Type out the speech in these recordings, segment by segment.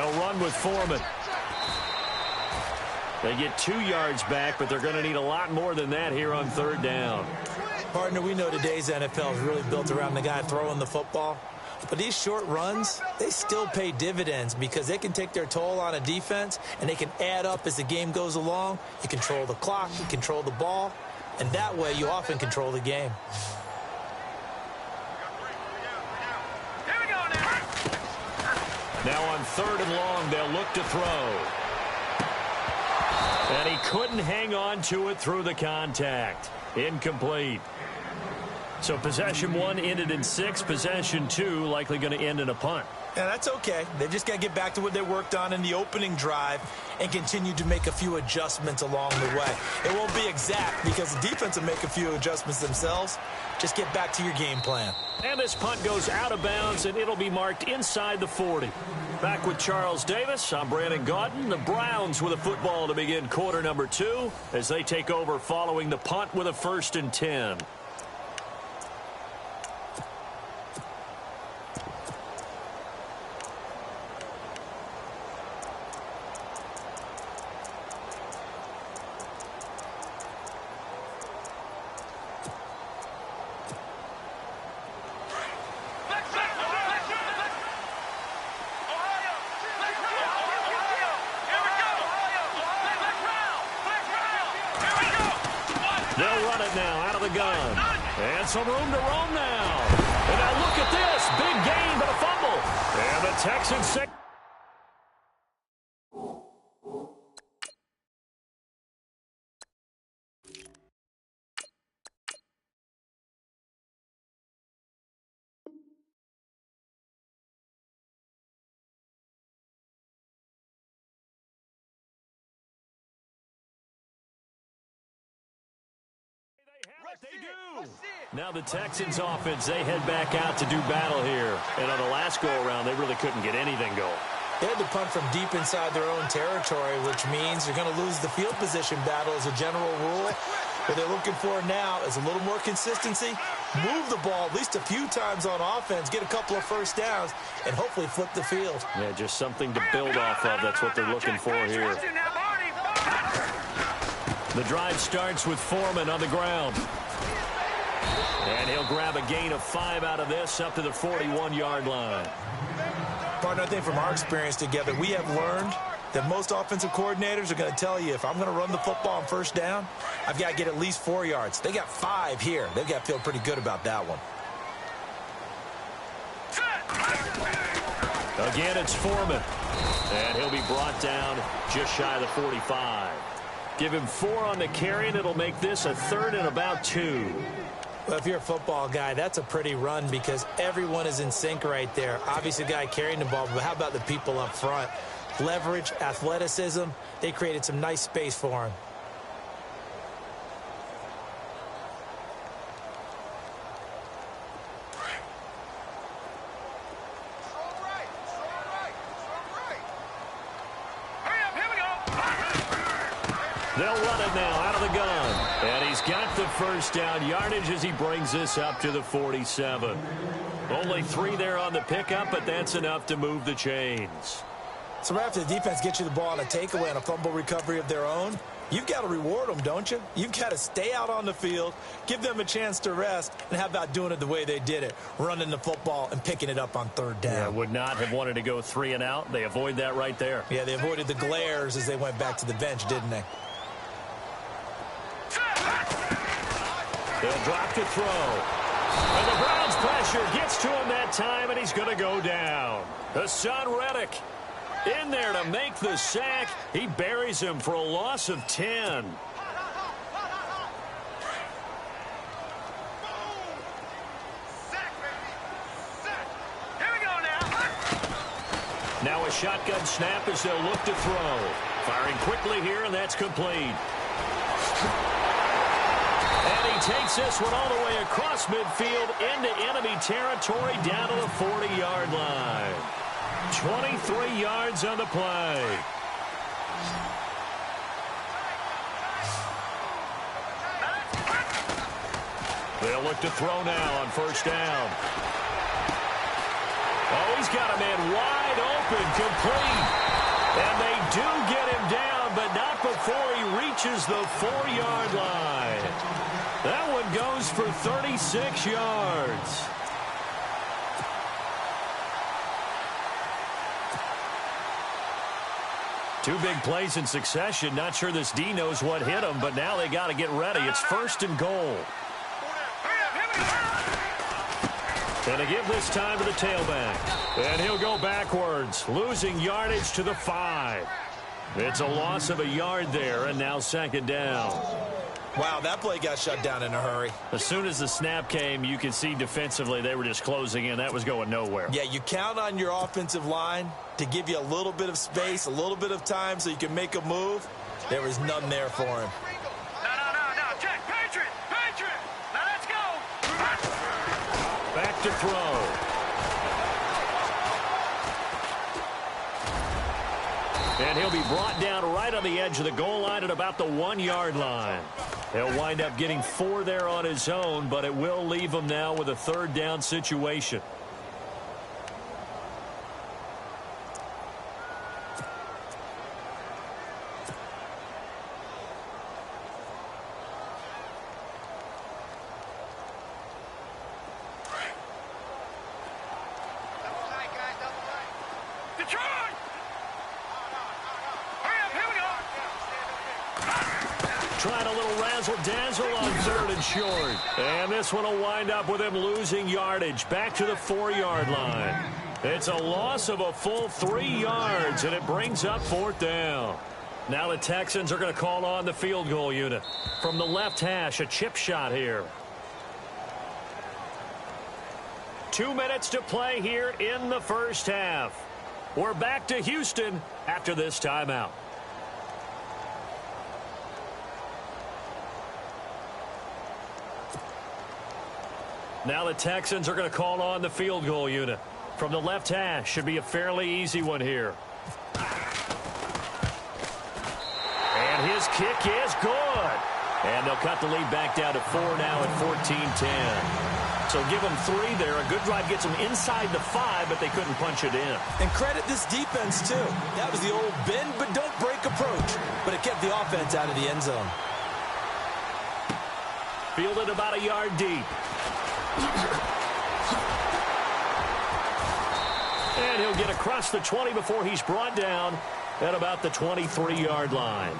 They'll run with Foreman. They get 2 yards back, but they're going to need a lot more than that here on third down. Partner, we know today's NFL is really built around the guy throwing the football. But these short runs, they still pay dividends because they can take their toll on a defense, and they can add up as the game goes along. You control the clock, you control the ball, and that way you often control the game. Now on third and long, they'll look to throw. And he couldn't hang on to it through the contact. Incomplete. So possession 1 ended in 6. Possession 2 likely going to end in a punt. Yeah, that's okay. They've just got to get back to what they worked on in the opening drive and continue to make a few adjustments along the way. It won't be exact because the defense will make a few adjustments themselves. Just get back to your game plan. And this punt goes out of bounds, and it'll be marked inside the 40. Back with Charles Davis, I'm Brandon Gaudin. The Browns with a football to begin quarter number 2 as they take over following the punt with a 1st and 10. They'll run it now out of the gun. And some room to roam now. And now look at this. Big gain, but a fumble. And the Texans say... They do. Now the Texans offense, they head back out to do battle here. And on the last go-around, they really couldn't get anything going. They had to punt from deep inside their own territory, which means you're going to lose the field position battle as a general rule. What they're looking for now is a little more consistency, move the ball at least a few times on offense, get a couple of first downs, and hopefully flip the field. Yeah, just something to build off of. That's what they're looking for here. The drive starts with Foreman on the ground. And he'll grab a gain of 5 out of this up to the 41-yard line. Partner, I think from our experience together, we have learned that most offensive coordinators are going to tell you if I'm going to run the football on first down, I've got to get at least 4 yards. They got 5 here. They've got to feel pretty good about that one. Again, it's Foreman. And he'll be brought down just shy of the 45. Give him 4 on the carry, and it'll make this a 3rd and about 2. Well, if you're a football guy, that's a pretty run because everyone is in sync right there. Obviously, the guy carrying the ball, but how about the people up front? Leverage, athleticism, they created some nice space for him. They'll run it now out of the gun. And he's got the first down yardage as he brings this up to the 47. Only 3 there on the pickup, but that's enough to move the chains. So right after the defense gets you the ball on a takeaway and a fumble recovery of their own, you've got to reward them, don't you? You've got to stay out on the field, give them a chance to rest, and how about doing it the way they did it, running the football and picking it up on 3rd down. Yeah, would not have wanted to go 3 and out. They avoid that right there. Yeah, they avoided the glares as they went back to the bench, didn't they? They'll drop to throw. And the Browns pressure gets to him that time, and he's going to go down. Hassan Reddick in there to make the sack. He buries him for a loss of 10. Now a shotgun snap as they'll look to throw. Firing quickly here, and that's complete. And he takes this one all the way across midfield into enemy territory down to the 40-yard line. 23 yards on the play. They'll look to throw now on first down. Oh, he's got a man wide open, complete. And they do get him down, but not before he reaches the 4-yard line. That one goes for 36 yards. Two big plays in succession. Not sure this D knows what hit him, but now they got to get ready. It's 1st and goal. And to give this time to the tailback. And he'll go backwards, losing yardage to the 5. It's a loss of a yard there, and now 2nd down. Wow, that play got shut down in a hurry. As soon as the snap came, you could see defensively they were just closing in. That was going nowhere. Yeah, you count on your offensive line to give you a little bit of space, a little bit of time so you can make a move. There was none there for him. No. Check. Patriot. Now let's go. Back to throw. And he'll be brought down right on the edge of the goal line at about the 1-yard line. He'll wind up getting 4 there on his own, but it will leave him now with a 3rd down situation. Trying a little razzle-dazzle on 3rd and short. And this one will wind up with him losing yardage back to the 4-yard line. It's a loss of a full 3 yards, and it brings up 4th down. Now the Texans are going to call on the field goal unit. From the left hash, a chip shot here. 2 minutes to play here in the first half. We're back to Houston after this timeout. Now the Texans are going to call on the field goal unit. From the left hash, should be a fairly easy one here. And his kick is good. And they'll cut the lead back down to 4 now at 14-10. So give them 3 there. A good drive gets them inside the 5, but they couldn't punch it in. And credit this defense, too. That was the old bend but don't break approach. But it kept the offense out of the end zone. Fielded about a yard deep. And he'll get across the 20 before he's brought down at about the 23-yard line.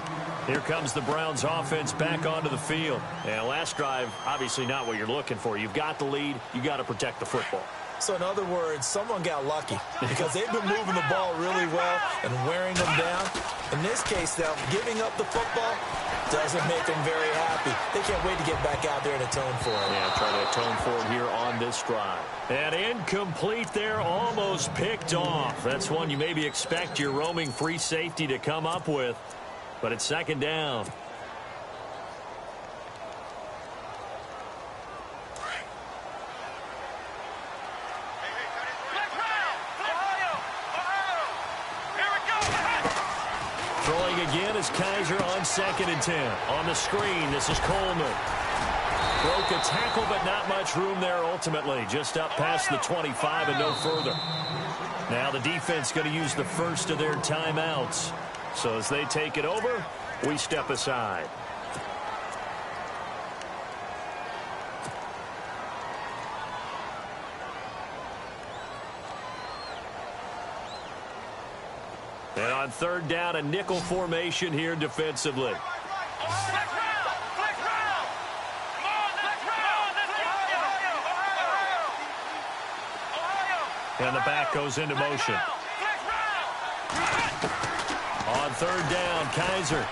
Here comes the Browns offense back onto the field. And last drive, obviously not what you're looking for. You've got the lead. You got to protect the football. So in other words, someone got lucky because they've been moving the ball really well and wearing them down. In this case, though, giving up the football doesn't make them very happy. They can't wait to get back out there and atone for it. Yeah, try to atone for it here on this drive. And incomplete there, almost picked off. That's one you maybe expect your roaming free safety to come up with. But it's 2nd down. Throwing again is Kaiser on 2nd and 10. On the screen, this is Coleman. Broke a tackle, but not much room there ultimately. Just up past the 25 and no further. Now the defense going to use the first of their timeouts. So as they take it over, we step aside. And on 3rd down, a nickel formation here defensively. And the back goes into motion. On 3rd down, Kaiser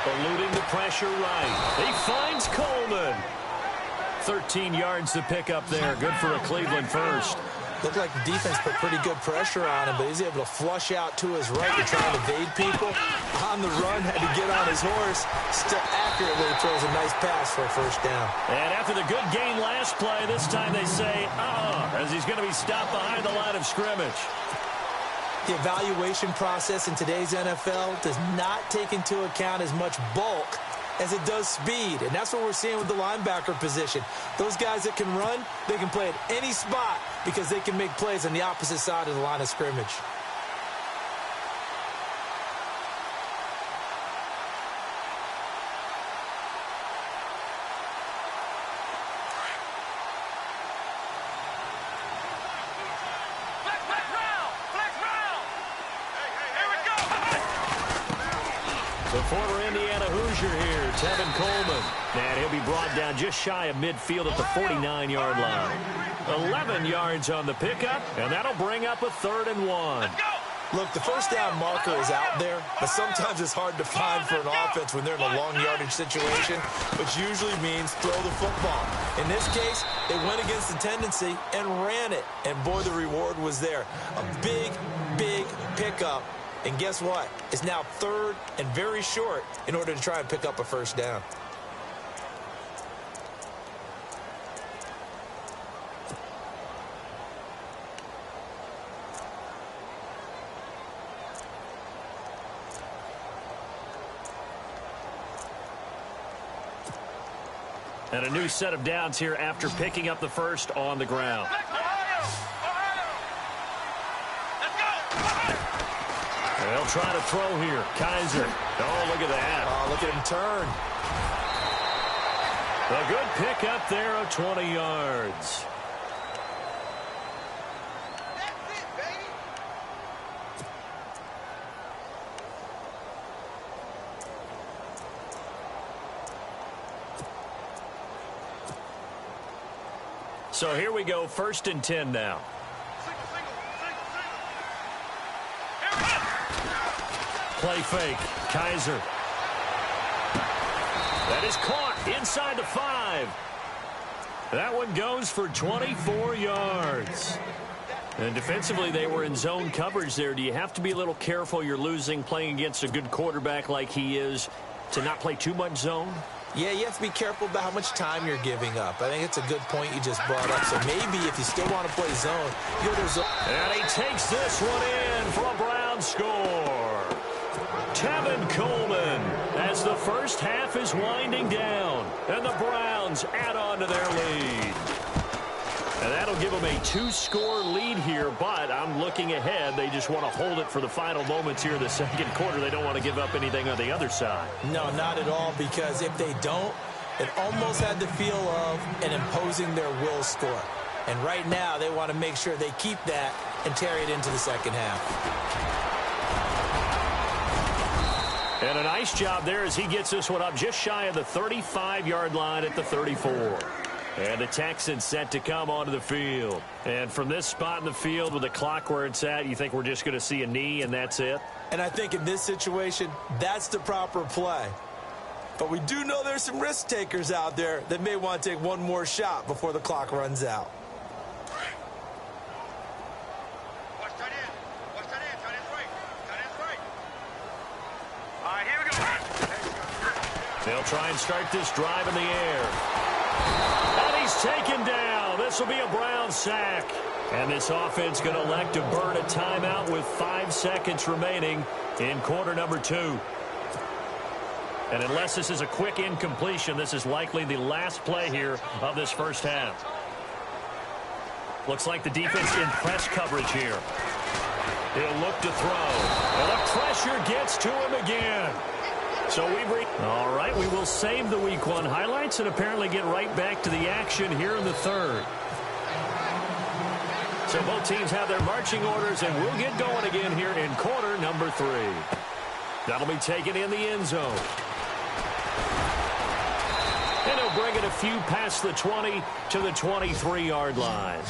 eluding the pressure right. He finds Coleman. 13 yards to pick up there. Good for a Cleveland first. Looked like the defense put pretty good pressure on him, but he's able to flush out to his right to try and evade people. On the run, had to get on his horse. Still accurately throws a nice pass for a 1st down. And after the good gain last play, this time they say, as he's going to be stopped behind the line of scrimmage. The evaluation process in today's NFL does not take into account as much bulk as it does speed, and that's what we're seeing with the linebacker position. Those guys that can run, they can play at any spot because they can make plays on the opposite side of the line of scrimmage. The former Indiana Hoosier here, Tevin Coleman. And he'll be brought down just shy of midfield at the 49-yard line. 11 yards on the pickup, and that'll bring up a 3rd and 1. Look, the first down marker is out there, but sometimes it's hard to find for an offense when they're in a long yardage situation, which usually means throw the football. In this case, they went against the tendency and ran it, and boy, the reward was there. A big, big pickup. And guess what? It's now 3rd and very short in order to try and pick up a first down. And a new set of downs here after picking up the first on the ground. They'll try to throw here. Kaiser. Oh, look at that. Oh, look at him turn. A good pickup there of 20 yards. That's it, baby. So here we go, 1st and 10 now. Play fake. Kaiser. That is caught inside the 5. That one goes for 24 yards. And defensively, they were in zone coverage there. Do you have to be a little careful? You're losing playing against a good quarterback like he is to not play too much zone? Yeah, you have to be careful about how much time you're giving up. I think it's a good point you just brought up. So maybe if you still want to play zone, you go to zone. And he takes this one in for a Brown score. Tevin Coleman as the first half is winding down. And the Browns add on to their lead. And that'll give them a 2-score lead here, but I'm looking ahead. They just want to hold it for the final moments here in the second quarter. They don't want to give up anything on the other side. No, not at all, because if they don't, it almost had the feel of an imposing their will score. And right now, they want to make sure they keep that and carry it into the second half. And a nice job there as he gets this one up just shy of the 35-yard line at the 34. And the Texans set to come onto the field. And from this spot in the field with the clock where it's at, you think we're just going to see a knee and that's it? And I think in this situation, that's the proper play. But we do know there's some risk takers out there that may want to take one more shot before the clock runs out. Watch tight end. Watch tight end. Tight end's right. Tight end's right. All right, here we go. They'll try and start this drive in the air. And he's taken down. This will be a Brown sack. And this offense going to elect to burn a timeout with 5 seconds remaining in quarter number 2. And unless this is a quick incompletion, this is likely the last play here of this first half. Looks like the defense in press coverage here. He'll look to throw. And the pressure gets to him again. So all right, we will save the Week 1 highlights and apparently get right back to the action here in the third. So both teams have their marching orders, and we'll get going again here in quarter number 3. That'll be taken in the end zone. And he'll bring it a few past the 20 to the 23-yard line.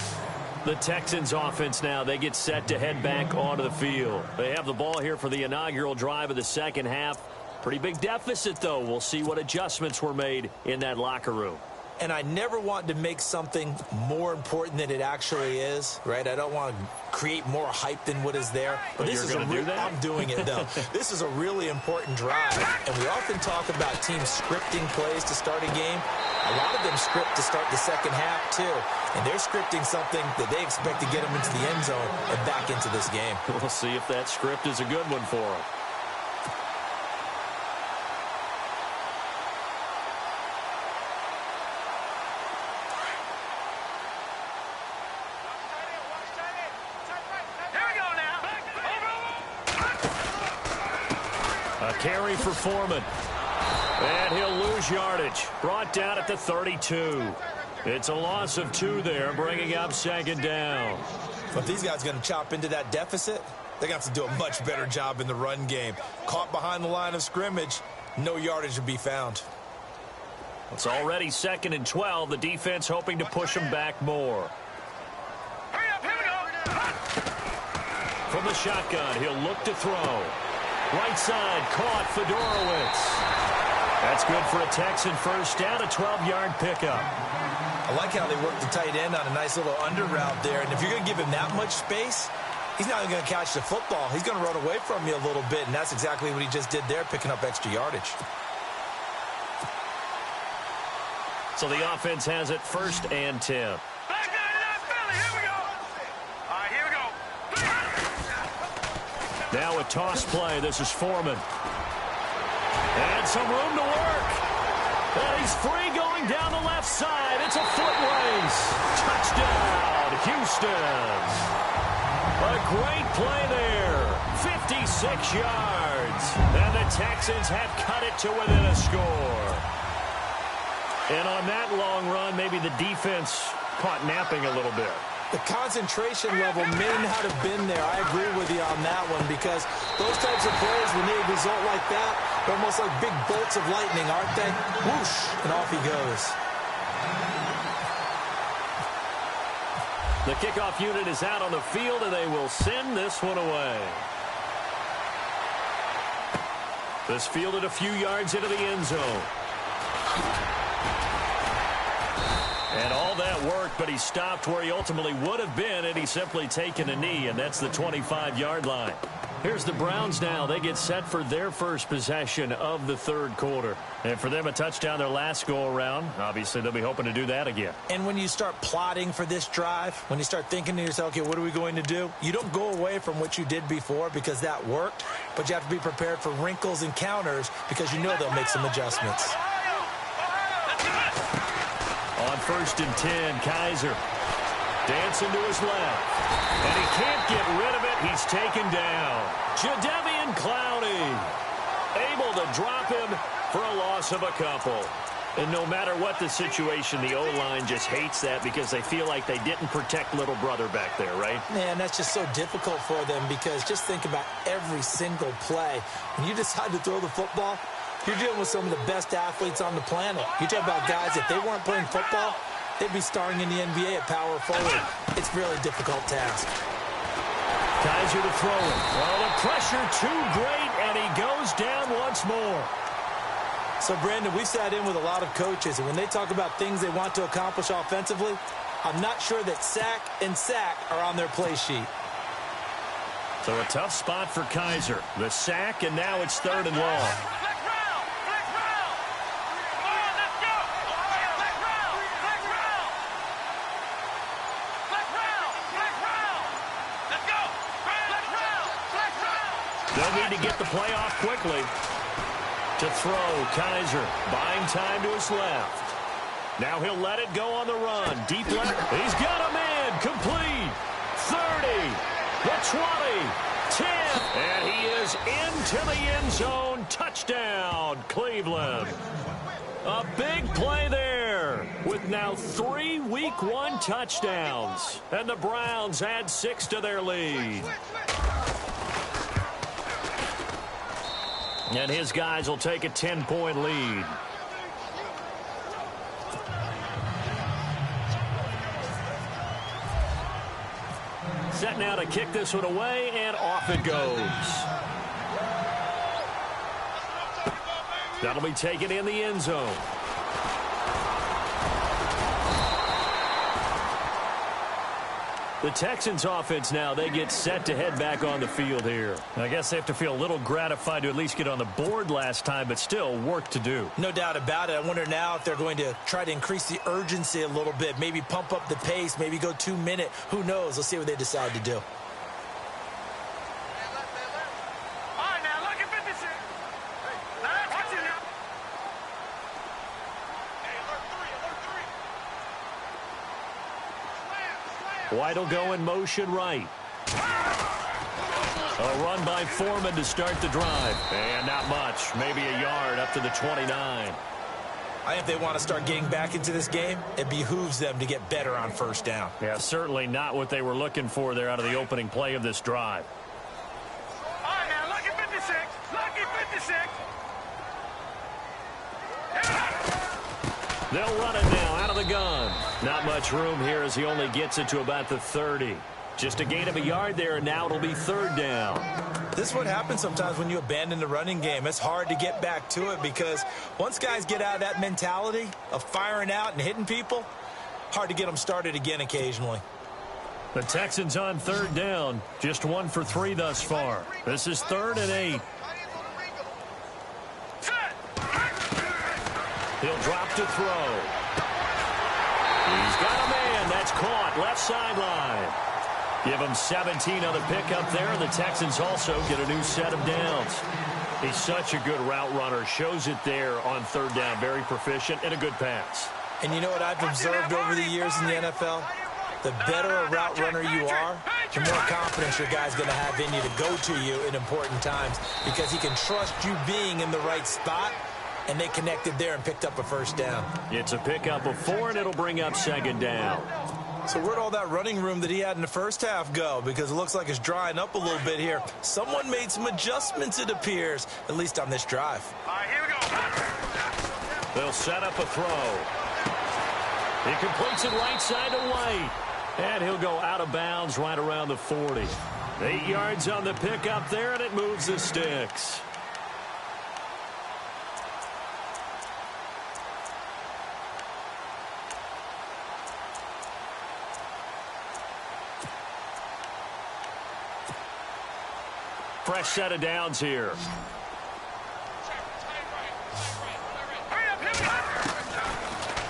The Texans offense now, they get set to head back onto the field. They have the ball here for the inaugural drive of the second half. Pretty big deficit, though. We'll see what adjustments were made in that locker room. And I never want to make something more important than it actually is, right? I don't want to create more hype than what is there. But this is do that? I'm doing it, though. This is a really important drive. And we often talk about teams scripting plays to start a game. A lot of them script to start the second half, too. And they're scripting something that they expect to get them into the end zone and back into this game. We'll see if that script is a good one for them. A carry for Foreman. And he'll lose yardage. Brought down at the 32. It's a loss of 2 there, bringing up second down. If these guys are going to chop into that deficit, they're going to have to do a much better job in the run game. Caught behind the line of scrimmage, no yardage to be found. It's already 2nd and 12. The defense hoping to push them back more. Hurry up, here we go. From the shotgun, he'll look to throw. Right side, caught Fedorowicz. That's good for a Texan first down, a 12-yard pickup. I like how they work the tight end on a nice little under route there. And if you're going to give him that much space, he's not even going to catch the football. He's going to run away from you a little bit, and that's exactly what he just did there, picking up extra yardage. So the offense has it 1st and 10. Back nine to that Philly, here we go. All right, here we go. Now a toss play. This is Foreman. And some room to work. And he's free going down the left side. It's a foot race. Touchdown, Houston. A great play there. 56 yards. And the Texans have cut it to within a score. And on that long run, maybe the defense caught napping a little bit. The concentration level may not have been there. I agree with you on that one because those types of plays, when they result like that, they're almost like big bolts of lightning, aren't they? Whoosh, and off he goes. The kickoff unit is out on the field, and they will send this one away. This fielded a few yards into the end zone. And all that worked, but he stopped where he ultimately would have been, and he's simply taken a knee, and that's the 25-yard line. Here's the Browns now. They get set for their first possession of the 3rd quarter. And for them, a touchdown their last go-around. Obviously, they'll be hoping to do that again. And when you start plotting for this drive, when you start thinking to yourself, okay, what are we going to do? You don't go away from what you did before because that worked, but you have to be prepared for wrinkles and counters because you know they'll make some adjustments. On 1st and 10, Kaiser dancing to his left. And he can't get rid of it. He's taken down. Jadeveon Clowney able to drop him for a loss of a couple. And no matter what the situation, the O-line just hates that because they feel like they didn't protect little brother back there, right? Man, that's just so difficult for them because just think about every single play. When you decide to throw the football, you're dealing with some of the best athletes on the planet. You talk about guys, if they weren't playing football, they'd be starring in the NBA at power forward. It's a really difficult task. Kaiser to throw it. Well, the pressure too great, and he goes down once more. So, Brandon, we've sat in with a lot of coaches, and when they talk about things they want to accomplish offensively, I'm not sure that sack and sack are on their play sheet. So a tough spot for Kaiser. The sack, and now it's 3rd and long. They'll need to get the play off quickly. To throw, Kaiser buying time to his left. Now he'll let it go on the run. Deep left. He's got a man. Complete. 30. The 20. 10. And he is into the end zone. Touchdown, Cleveland. A big play there with now 3 Week 1 touchdowns. And the Browns add 6 to their lead. And his guys will take a 10-point lead. Set now to kick this one away, and off it goes. That'll be taken in the end zone. The Texans offense now, they get set to head back on the field here. I guess they have to feel a little gratified to at least get on the board last time, but still work to do. No doubt about it. I wonder now if they're going to try to increase the urgency a little bit, maybe pump up the pace, maybe go 2-minute. Who knows? Let's see what they decide to do. White will go in motion right. A run by Foreman to start the drive. And not much. Maybe a yard up to the 29. I think if they want to start getting back into this game, it behooves them to get better on first down. Yeah, certainly not what they were looking for there out of the opening play of this drive. All right, now, lucky 56. Lucky 56. They'll run it now out of the gun. Not much room here as he only gets it to about the 30. Just a gain of a yard there, and now it'll be third down. This is what happens sometimes when you abandon the running game. It's hard to get back to it because once guys get out of that mentality of firing out and hitting people, hard to get them started again occasionally. The Texans on third down. Just 1 for 3 thus far. This is 3rd and 8. He'll drop to throw. He's got a man. That's caught. Left sideline. Give him 17 on the pickup there. The Texans also get a new set of downs. He's such a good route runner. Shows it there on third down. Very proficient and a good pass. And you know what I've observed over the years in the NFL? The better a route runner you are, the more confidence your guy's going to have in you to go to you in important times because he can trust you being in the right spot, and they connected there and picked up a first down. It's a pickup of 4, and it'll bring up second down. So where'd all that running room that he had in the first half go? Because it looks like it's drying up a little bit here. Someone made some adjustments, it appears, at least on this drive. All right, here we go. They'll set up a throw. He completes it right side to White. And he'll go out of bounds right around the 40. 8 yards on the pickup there, and it moves the sticks. Fresh set of downs here.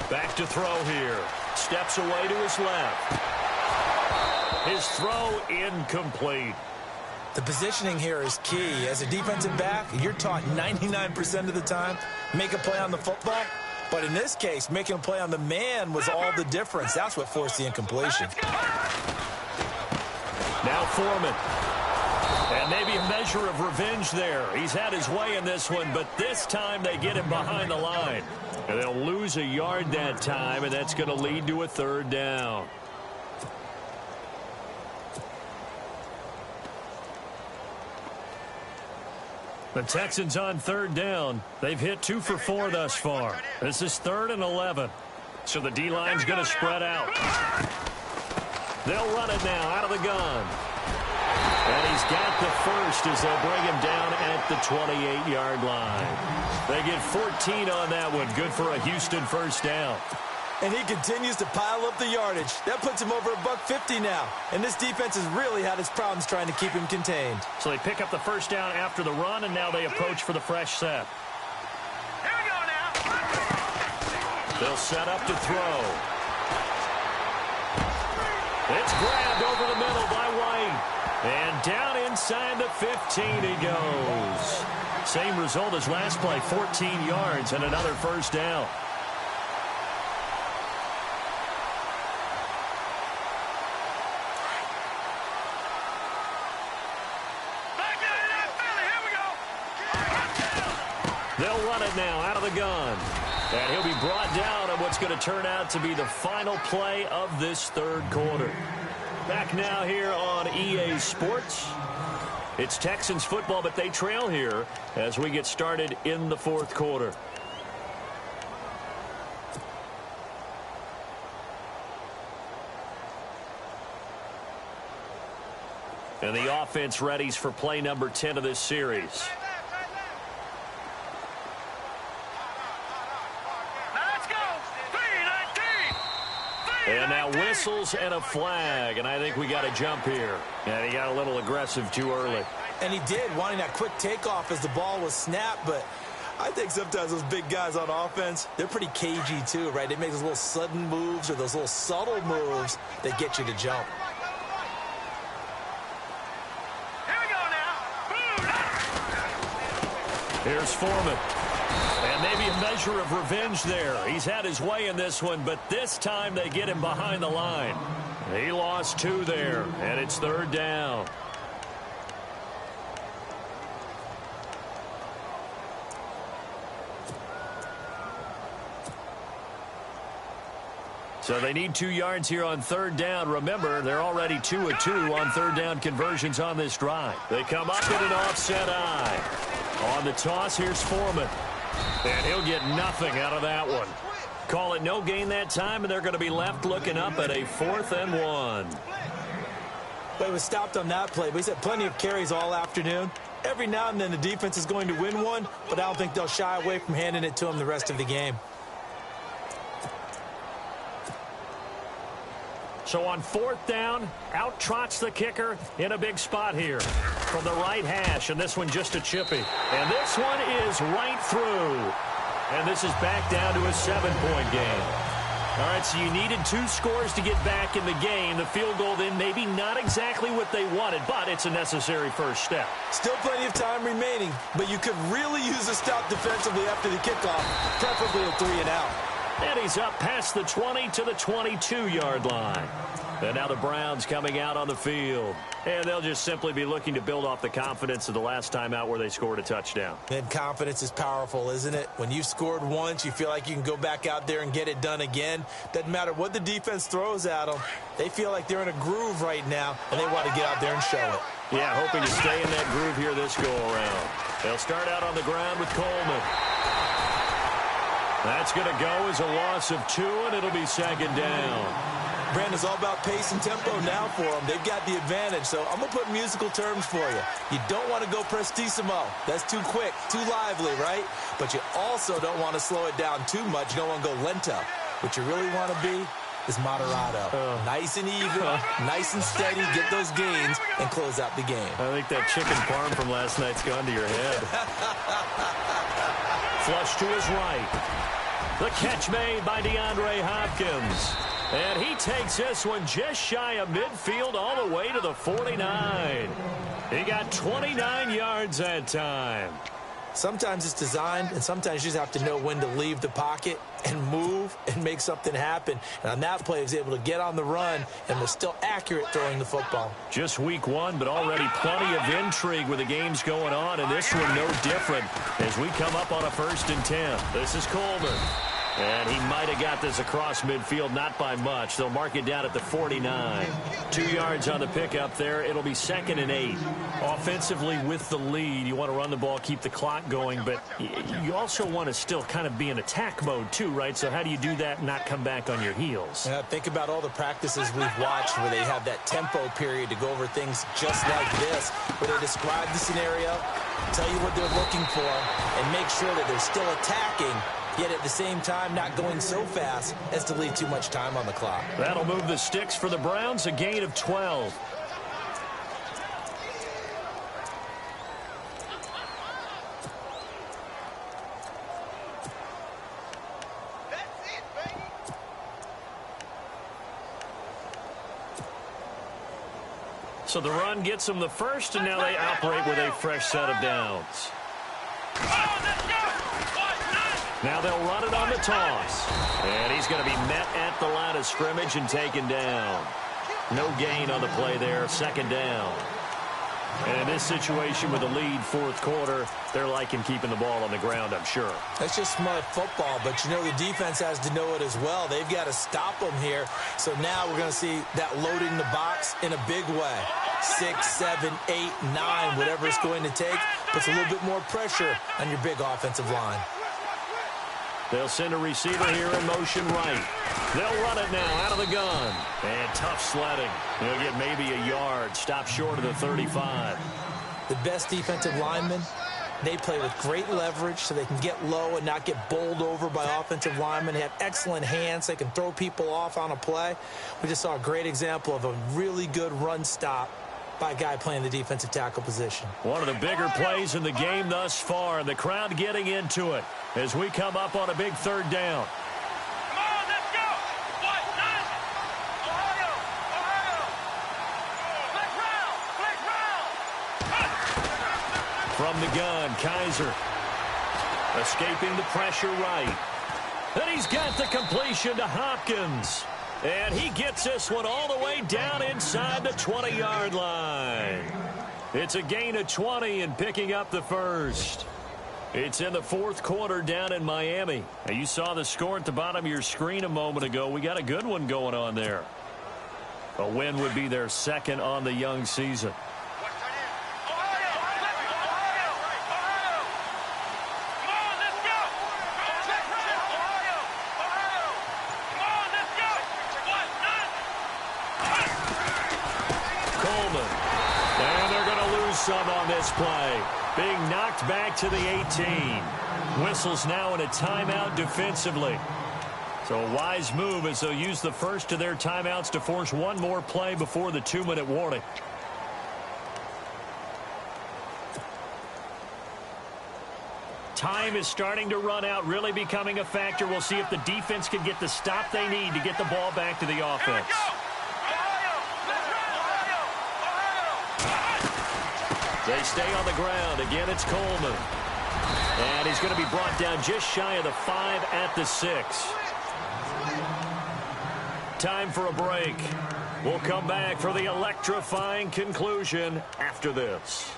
Back to throw here. Steps away to his left. His throw incomplete. The positioning here is key. As a defensive back, you're taught 99% of the time, make a play on the football. But in this case, making a play on the man was all the difference. That's what forced the incompletion. Now Foreman. And maybe a measure of revenge there. He's had his way in this one, but this time they get him behind the line. And they'll lose a yard that time, and that's going to lead to a third down. The Texans on third down. They've hit 2 for 4 thus far. This is 3rd and 11. So the D-line's going to spread out. They'll run it now out of the gun. And he's got the first as they'll bring him down at the 28-yard line. They get 14 on that one. Good for a Houston first down. And he continues to pile up the yardage. That puts him over $150 now. And this defense has really had its problems trying to keep him contained. So they pick up the first down after the run, and now they approach for the fresh set. Here we go now. They'll set up to throw. It's grabbed over the middle by White. And down inside the 15 he goes. Same result as last play, 14 yards and another first down. They'll run it now out of the gun. And he'll be brought down on what's going to turn out to be the final play of this third quarter. Back now here on EA Sports. It's Texans football, but they trail here as we get started in the fourth quarter. And the offense readies for play number 10 of this series. And now whistles and a flag, and I think we got a jump here. And he got a little aggressive too early. And he did, wanting that quick takeoff as the ball was snapped, but I think sometimes those big guys on offense, they're pretty cagey too, right? They make those little sudden moves or those little subtle moves that get you to jump. Here we go now. Here's Foreman. And maybe a measure of revenge there. He's had his way in this one, but this time they get him behind the line. He lost 2 there, and it's third down. So they need 2 yards here on third down. Remember, they're already 2 of 2 on third down conversions on this drive. They come up in an offset eye. On the toss, here's Foreman. And he'll get nothing out of that one. Call it no gain that time, and they're going to be left looking up at a 4th and 1. But it was stopped on that play. But he's had plenty of carries all afternoon. Every now and then the defense is going to win one, but I don't think they'll shy away from handing it to him the rest of the game. So on 4th down, out trots the kicker in a big spot here from the right hash, and this one just a chippy. And this one is right through. And this is back down to a 7-point game. All right, so you needed 2 scores to get back in the game. The field goal then maybe not exactly what they wanted, but it's a necessary first step. Still plenty of time remaining, but you could really use a stop defensively after the kickoff, preferably a 3 and out. And he's up past the 20 to the 22-yard line. And now the Browns coming out on the field. And they'll just simply be looking to build off the confidence of the last time out where they scored a touchdown. And confidence is powerful, isn't it? When you've scored once, you feel like you can go back out there and get it done again. Doesn't matter what the defense throws at them. They feel like they're in a groove right now, and they want to get out there and show it. Yeah, hoping to stay in that groove here this go-around. They'll start out on the ground with Coleman. That's going to go as a loss of 2, and it'll be 2nd down. Brandon's all about pace and tempo now for them. They've got the advantage, so I'm going to put musical terms for you. You don't want to go prestissimo. That's too quick, too lively, right? But you also don't want to slow it down too much. You don't want to go lento. What you really want to be is moderato. Nice and even, nice and steady, get those gains, and close out the game. I think that chicken parm from last night's gone to your head. Flush to his right. The catch made by DeAndre Hopkins. And he takes this one just shy of midfield all the way to the 49. He got 29 yards that time. Sometimes it's designed, and sometimes you just have to know when to leave the pocket and move and make something happen. And on that play, he was able to get on the run and was still accurate throwing the football. Just week 1, but already plenty of intrigue with the games going on, and this one no different as we come up on a 1st and 10. This is Coleman. And he might have got this across midfield, not by much. They'll mark it down at the 49. 2 yards on the pickup there. It'll be 2nd and 8. Offensively with the lead, you want to run the ball, keep the clock going, but you also want to still kind of be in attack mode too, right? So how do you do that and not come back on your heels? Yeah, think about all the practices we've watched where they have that tempo period to go over things just like this, where they describe the scenario, tell you what they're looking for, and make sure that they're still attacking, yet at the same time not going so fast as to leave too much time on the clock. That'll move the sticks for the Browns, a gain of 12. So the run gets them the first, and now they operate with a fresh set of downs. Now they'll run it on the toss. And he's going to be met at the line of scrimmage and taken down. No gain on the play there, 2nd down. And in this situation with the lead 4th quarter, they're liking keeping the ball on the ground, I'm sure. That's just smart football, but you know the defense has to know it as well. They've got to stop them here. So now we're going to see that loading the box in a big way. 6, 7, 8, 9, whatever it's going to take, puts a little bit more pressure on your big offensive line. They'll send a receiver here in motion right. They'll run it now out of the gun. And tough sledding. He'll get maybe a yard. Stop short of the 35. The best defensive linemen, they play with great leverage so they can get low and not get bowled over by offensive linemen. They have excellent hands. They can throw people off on a play. We just saw a great example of a really good run stop by a guy playing the defensive tackle position. One of the bigger plays in the game thus far, and the crowd getting into it as we come up on a big 3rd down. Come on, let's go! What? Nine! Ohio! Ohio! Click round! From the gun, Kaiser. Escaping the pressure right. And he's got the completion to Hopkins. And he gets this one all the way down inside the 20-yard line. It's a gain of 20 and picking up the first. It's in the fourth quarter down in Miami. Now, you saw the score at the bottom of your screen a moment ago. We got a good one going on there. A win would be their second on the young season. Some on this play. Being knocked back to the 18. Whistles now in a timeout defensively. So a wise move as they'll use the first of their timeouts to force one more play before the 2-minute warning. Time is starting to run out, really becoming a factor. We'll see if the defense can get the stop they need to get the ball back to the offense. They stay on the ground. Again, it's Coleman. And he's going to be brought down just shy of the 5 at the 6. Time for a break. We'll come back for the electrifying conclusion after this.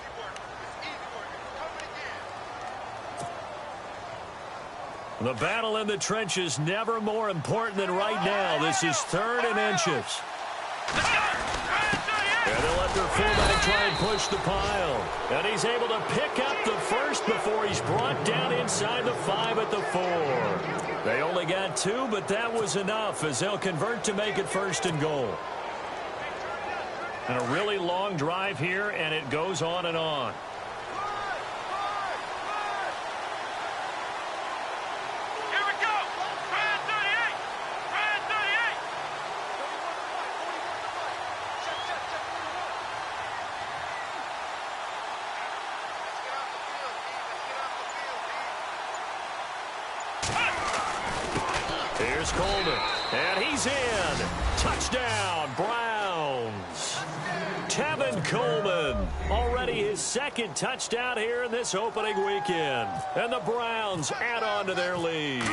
The battle in the trenches never more important than right now. This is 3rd and inches. And they'll let their fullback try and push the pile. And he's able to pick up the first before he's brought down inside the 5 at the 4. They only got 2, but that was enough as they'll convert to make it 1st and goal. And a really long drive here, and it goes on and on. Here's Coleman, and he's in. Touchdown, Browns. Tevin Coleman, already his 2nd touchdown here in this opening weekend. And the Browns add on to their lead.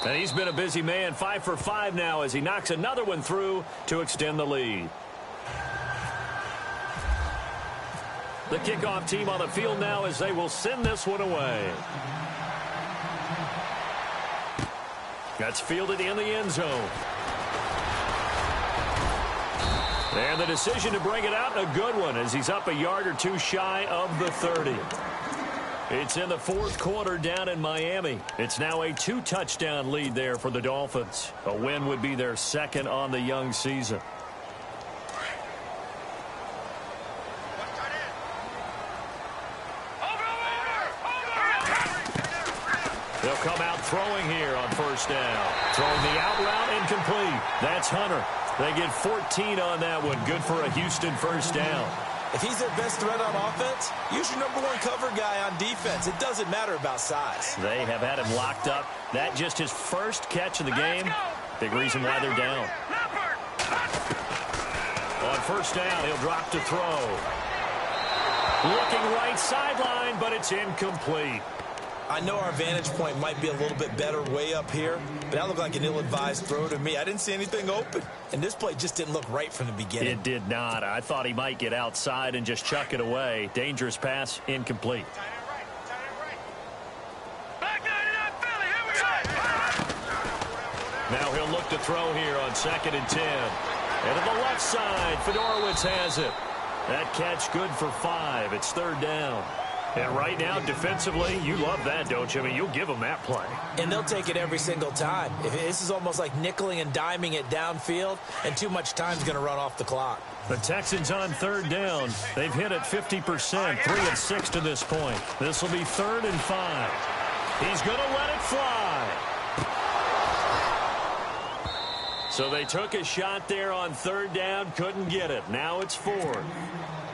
And he's been a busy man, 5 for 5 now as he knocks another one through to extend the lead. The kickoff team on the field now as they will send this one away. That's fielded in the end zone. And the decision to bring it out, a good one, as he's up a yard or 2 shy of the 30. It's in the 4th quarter down in Miami. It's now a 2-touchdown lead there for the Dolphins. A win would be their 2nd on the young season. They'll come out throwing here on 1st down. Throwing the out route incomplete. That's Hunter. They get 14 on that one. Good for a Houston 1st down. If he's their best threat on offense, use your #1 cover guy on defense. It doesn't matter about size. They have had him locked up. That just his 1st catch of the game. Big reason why they're down. On 1st down, he'll drop to throw. Looking right sideline, but it's incomplete. I know our vantage point might be a little bit better way up here, but that looked like an ill-advised throw to me. I didn't see anything open, and this play just didn't look right from the beginning. It did not. I thought he might get outside and just chuck it away. Dangerous pass, incomplete. Now he'll look to throw here on 2nd and 10. And to the left side, Fedorowicz has it. That catch good for 5. It's 3rd down. And right now, defensively, you love that, don't you? I mean, you'll give them that play. And they'll take it every single time. This is almost like nickeling and diming it downfield, and too much time's going to run off the clock. The Texans on 3rd down. They've hit it 50%, 3 and 6 to this point. This will be 3rd and 5. He's going to let it fly. So they took a shot there on 3rd down, couldn't get it. Now it's 4th.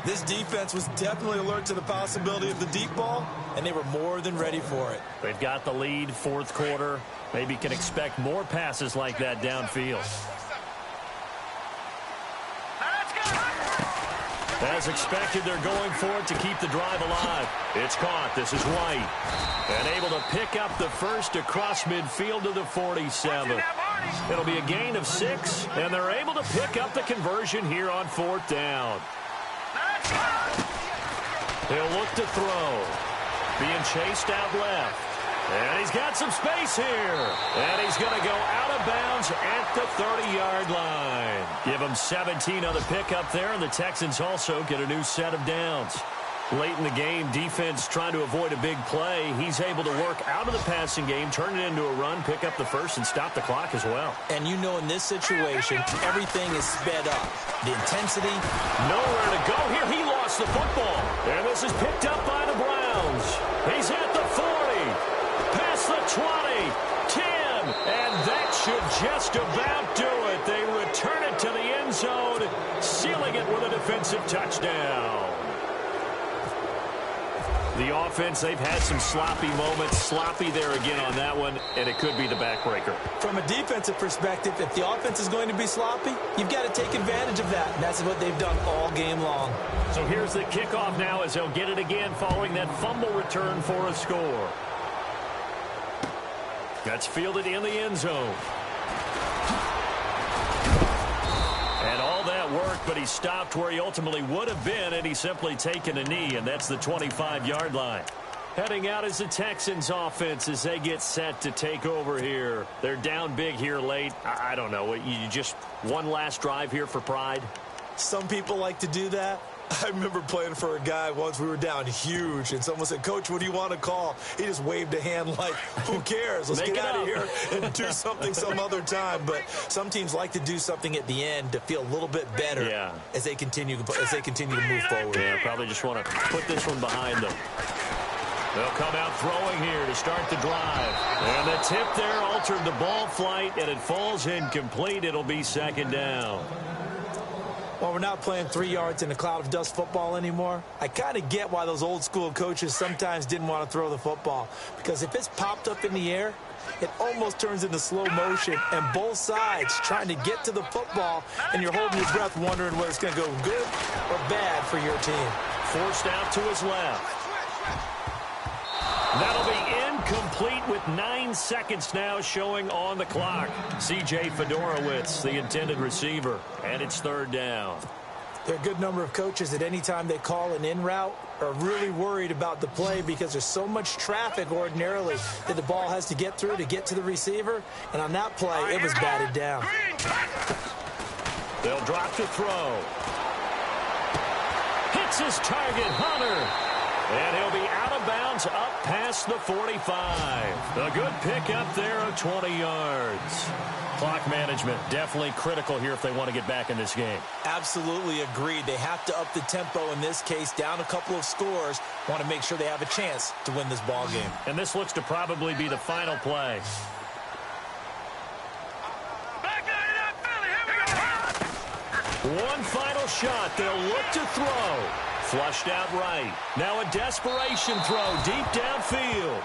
This defense was definitely alert to the possibility of the deep ball, and they were more than ready for it. They've got the lead, 4th quarter. Maybe can expect more passes like that downfield. As expected, they're going for it to keep the drive alive. It's caught. This is White. And able to pick up the first across midfield to the 47. It'll be a gain of 6, and they're able to pick up the conversion here on 4th down. He'll look to throw. Being chased out left. And he's got some space here. And he's going to go out of bounds at the 30-yard line. Give him 17 on the pickup there, and the Texans also get a new set of downs. Late in the game, defense trying to avoid a big play. He's able to work out of the passing game, turn it into a run, pick up the first, and stop the clock as well. And you know in this situation, everything is sped up. The intensity. Nowhere to go here. He lost the football. And this is picked up by the Browns. He's at the 40. Past the 20. 10. And that should just about do it. They return it to the end zone, sealing it with a defensive touchdown. The offense, they've had some sloppy moments. Sloppy there again on that one, and it could be the backbreaker. From a defensive perspective, if the offense is going to be sloppy, you've got to take advantage of that, and that's what they've done all game long. So here's the kickoff now as they'll get it again following that fumble return for a score. That's fielded in the end zone. And all that worked, but he stopped where he ultimately would have been, and he's simply taken a knee, and that's the 25-yard line. Heading out is the Texans offense as they get set to take over here. They're down big here late. I don't know. You just one last drive here for pride? Some people like to do that. I remember playing for a guy once. We were down huge, and someone said, "Coach, what do you want to call?" He just waved a hand like, who cares? Let's get out of here and do something some other time. But some teams like to do something at the end to feel a little bit better as they continue to move forward. Yeah, probably just want to put this one behind them. They'll come out throwing here to start the drive. And the tip there altered the ball flight, and it falls incomplete. It'll be second down. Well, we're not playing 3 yards in a cloud of dust football anymore. I kind of get why those old school coaches sometimes didn't want to throw the football. Because if it's popped up in the air, it almost turns into slow motion. And both sides trying to get to the football, and you're holding your breath wondering whether it's going to go good or bad for your team. Forced out to his left. That'll be incomplete with 9 seconds now showing on the clock. C.J. Fedorowicz, the intended receiver, and it's third down. There are a good number of coaches at any time they call an in route are really worried about the play because there's so much traffic ordinarily that the ball has to get through to get to the receiver. And on that play, it was batted down. They'll drop to throw. Hits his target, Hunter. And he'll be out of bounds up past the 45. A good pickup there of 20 yards. Clock management definitely critical here if they want to get back in this game. Absolutely agreed. They have to up the tempo in this case, down a couple of scores. Want to make sure they have a chance to win this ball game. And this looks to probably be the final play. One final shot. They'll look to throw. Flushed out right. Now a desperation throw deep downfield.